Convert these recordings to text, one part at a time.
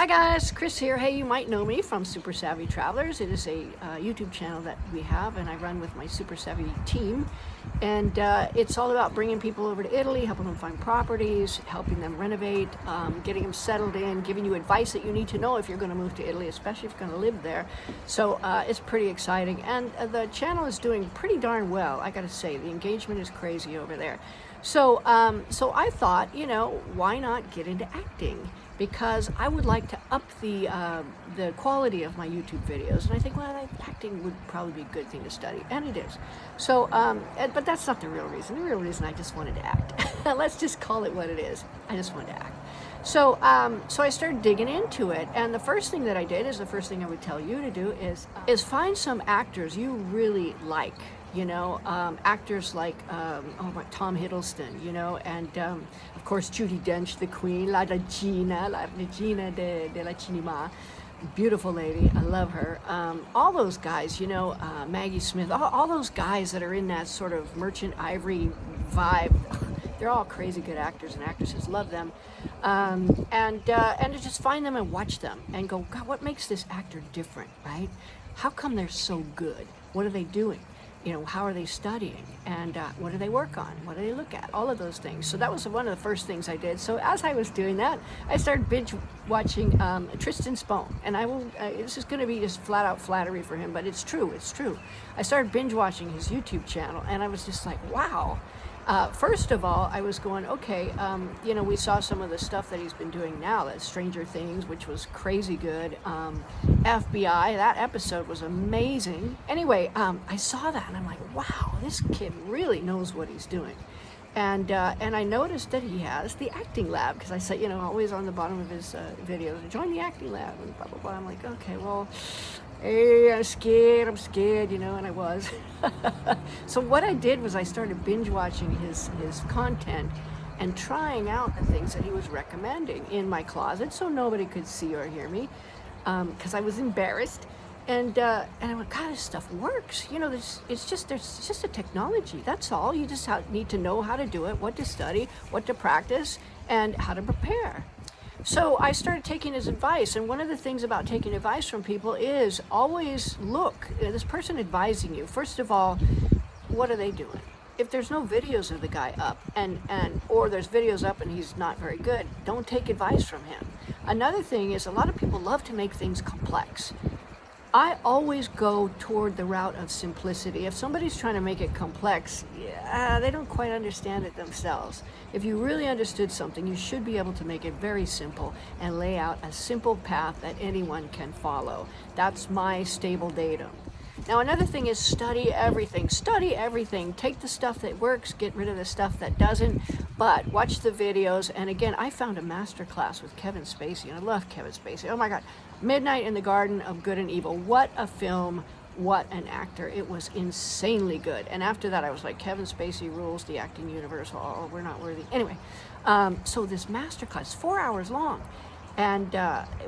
Hi guys, Chris here. Hey, you might know me from Super Savvy Travelers. It is a YouTube channel that we have and I run with my Super Savvy team. And it's all about bringing people over to Italy, helping them find properties, helping them renovate, getting them settled in, giving you advice that you need to know if you're going to move to Italy, especially if you're going to live there. So it's pretty exciting. And the channel is doing pretty darn well, I got to say. The engagement is crazy over there. So I thought, why not get into acting? Because I would like to up the quality of my YouTube videos, and I think, well, acting would probably be a good thing to study, and it is. So, but that's not the real reason. The real reason I just wanted to act. Let's just call it what it is. I just wanted to act. So, so I started digging into it, and the first thing that I did is the first thing I would tell you to do is find some actors you really like. Actors like Tom Hiddleston, and of course Judi Dench, the Queen, la regina della cinema, beautiful lady, I love her. All those guys, Maggie Smith, all those guys that are in that sort of Merchant Ivory vibe. They're all crazy good actors and actresses, love them. And to just find them and watch them and go, God, what makes this actor different, right? How come they're so good? What are they doing? How are they studying, and what do they work on? What do they look at? All of those things. So that was one of the first things I did. So as I was doing that, I started binge watching Tristan Spone, and this is going to be just flat out flattery for him, but it's true. It's true. I started binge watching his YouTube channel, and I was just like, wow. First of all, I was going, okay, we saw some of the stuff that he's been doing now, that Stranger Things, which was crazy good. FBI, that episode was amazing. Anyway, I saw that and I'm like, wow, this kid really knows what he's doing. And I noticed that he has the acting lab, because I said, always on the bottom of his videos, join the acting lab and blah, blah, blah. I'm like, okay, well, hey, I'm scared, and I was. So what I did was I started binge watching his content and trying out the things that he was recommending in my closet so nobody could see or hear me, because I was embarrassed. And I went, God, this stuff works. It's just a technology. That's all. You just need to know how to do it, what to study, what to practice, and how to prepare. So I started taking his advice, and one of the things about taking advice from people is always look, this person advising you, first of all, what are they doing? If there's no videos of the guy up, or there's videos up and he's not very good, don't take advice from him. Another thing is a lot of people love to make things complex. I always go toward the route of simplicity. If somebody's trying to make it complex, they don't quite understand it themselves. If you really understood something, you should be able to make it very simple and lay out a simple path that anyone can follow. That's my stable datum. Now, another thing is study everything. Study everything. Take the stuff that works, get rid of the stuff that doesn't, but watch the videos. And again, I found a master class with Kevin Spacey, and I love Kevin Spacey. Oh my God. Midnight in the Garden of Good and Evil. What a film. What an actor. It was insanely good. And after that, I was like, Kevin Spacey rules the acting universe, or we're not worthy. Anyway, so this master class, 4 hours long. And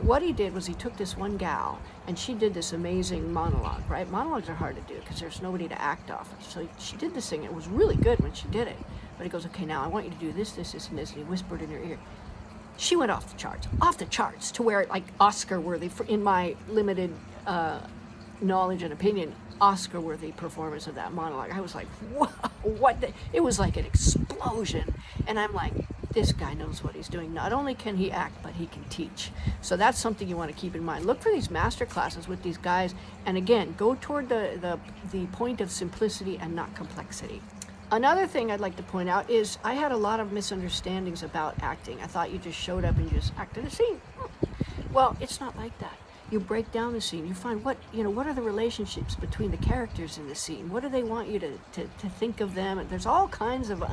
what he did was he took this one gal, and she did this amazing monologue, right? Monologues are hard to do because there's nobody to act off of. So she did this thing. It was really good when she did it. But he goes, okay, now I want you to do this, this, this, and this. And he whispered in her ear. She went off the charts to where, like, Oscar-worthy, in my limited knowledge and opinion, Oscar-worthy performance of that monologue. I was like, what? It was like an explosion. And I'm like, this guy knows what he's doing. Not only can he act, but he can teach. So that's something you want to keep in mind. Look for these master classes with these guys. And again, go toward the point of simplicity and not complexity. Another thing I'd like to point out is I had a lot of misunderstandings about acting. I thought you just showed up and you just acted a scene. Well, it's not like that. You break down the scene. You find what are the relationships between the characters in the scene? What do they want you to think of them? And there's all kinds of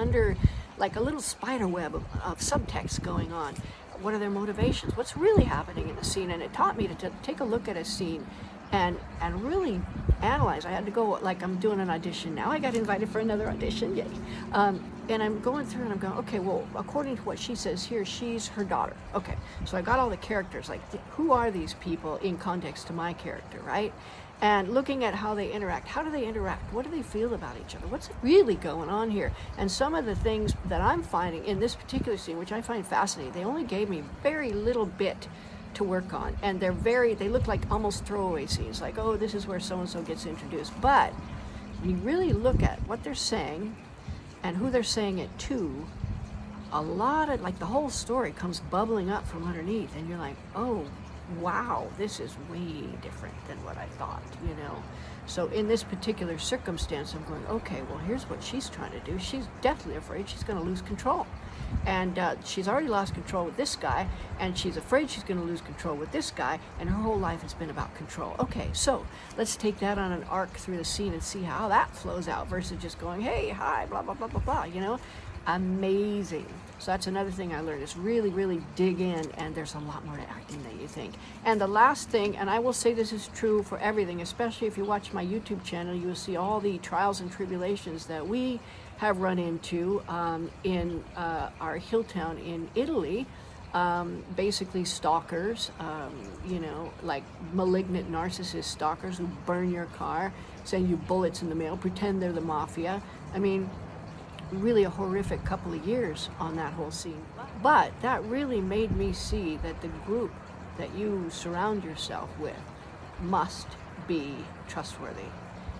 like a little spider web of subtext going on. What are their motivations? What's really happening in the scene? And it taught me to take a look at a scene and really analyze. I had to go, like I'm doing an audition now. I got invited for another audition, yay. And I'm going through and I'm going, okay, well, according to what she says here, she's her daughter. Okay, so I got all the characters, like who are these people in context to my character, right? And looking at how they interact. How do they interact? What do they feel about each other? What's really going on here? And some of the things that I'm finding in this particular scene, which I find fascinating, they only gave me very little bit to work on, and they look like almost throwaway scenes, like, oh, this is where so-and-so gets introduced. But you really look at what they're saying and who they're saying it to, a lot of, like, the whole story comes bubbling up from underneath, and you're like, oh, wow, this is way different than what I thought, you know. So in this particular circumstance, I'm going, okay, well, here's what she's trying to do. She's deathly afraid she's going to lose control. And she's already lost control with this guy, and she's afraid she's going to lose control with this guy, and her whole life has been about control. Okay, so let's take that on an arc through the scene and see how that flows out versus just going, hey, hi, blah, blah, blah, blah, blah, you know? Amazing. So that's another thing I learned, is really, really dig in, and there's a lot more to acting than you think. And the last thing, and I will say this is true for everything, especially if you watch my YouTube channel, you will see all the trials and tribulations that we have run into in our hill town in Italy. Basically stalkers, you know, like malignant narcissist stalkers who burn your car, send you bullets in the mail, pretend they're the mafia. I mean, really a horrific couple of years on that whole scene. But that really made me see that the group that you surround yourself with must be trustworthy.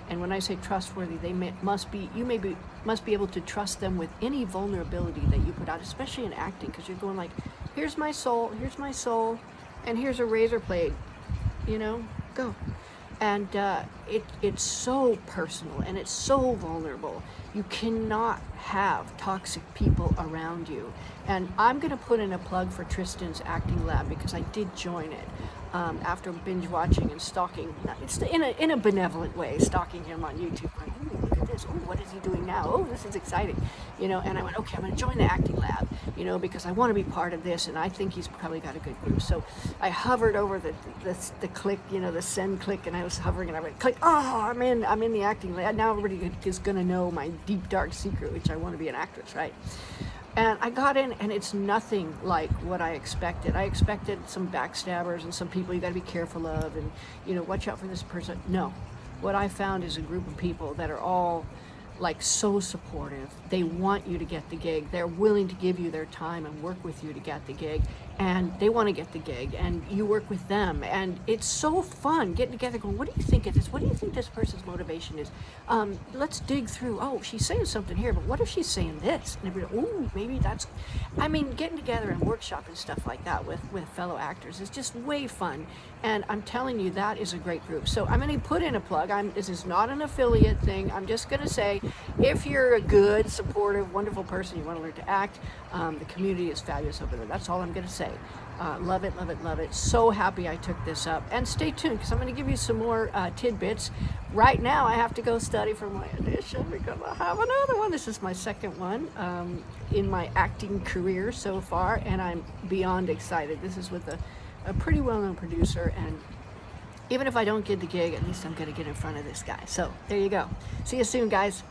And when I say trustworthy, must be able to trust them with any vulnerability that you put out, especially in acting, because you're going like, here's my soul, and here's a razor blade, you know, go. And it's so personal, and it's so vulnerable. You cannot have toxic people around you. And I'm going to put in a plug for Tristan's acting lab, because I did join it after binge watching and stalking, it's in a benevolent way, stalking him on YouTube. Like, ooh, look at this. Oh, what is he doing now? Oh, this is exciting. You know, and I went, okay, I'm going to join the acting lab, you know, because I want to be part of this, and I think he's probably got a good group. So I hovered over the click, you know, the send click, and I was hovering, and I went, click, oh, I'm in the acting lab. Now everybody is going to know my deep, dark secret, which I want to be an actress, right? And I got in, and it's nothing like what I expected. I expected some backstabbers and some people you got to be careful of, and, you know, watch out for this person. No, what I found is a group of people that are all like so supportive. They want you to get the gig. They're willing to give you their time and work with you to get the gig, and they want to get the gig, and you work with them, and it's so fun getting together going, what do you think of this? What do you think this person's motivation is? Let's dig through. Oh, she's saying something here, but what if she's saying this? And everybody, oh, maybe that's, I mean, getting together and workshop and stuff like that with fellow actors is just way fun. And I'm telling you, that is a great group. So I'm going to put in a plug. This is not an affiliate thing. I'm just going to say, if you're a good, supportive, wonderful person, you want to learn to act, the community is fabulous over there. That's all I'm going to say. Love it, love it, love it. So happy I took this up. And stay tuned, because I'm going to give you some more tidbits. Right now, I have to go study for my audition, because I have another one. This is my second one in my acting career so far, and I'm beyond excited. This is with a pretty well-known producer, and even if I don't get the gig, at least I'm going to get in front of this guy. So there you go. See you soon, guys.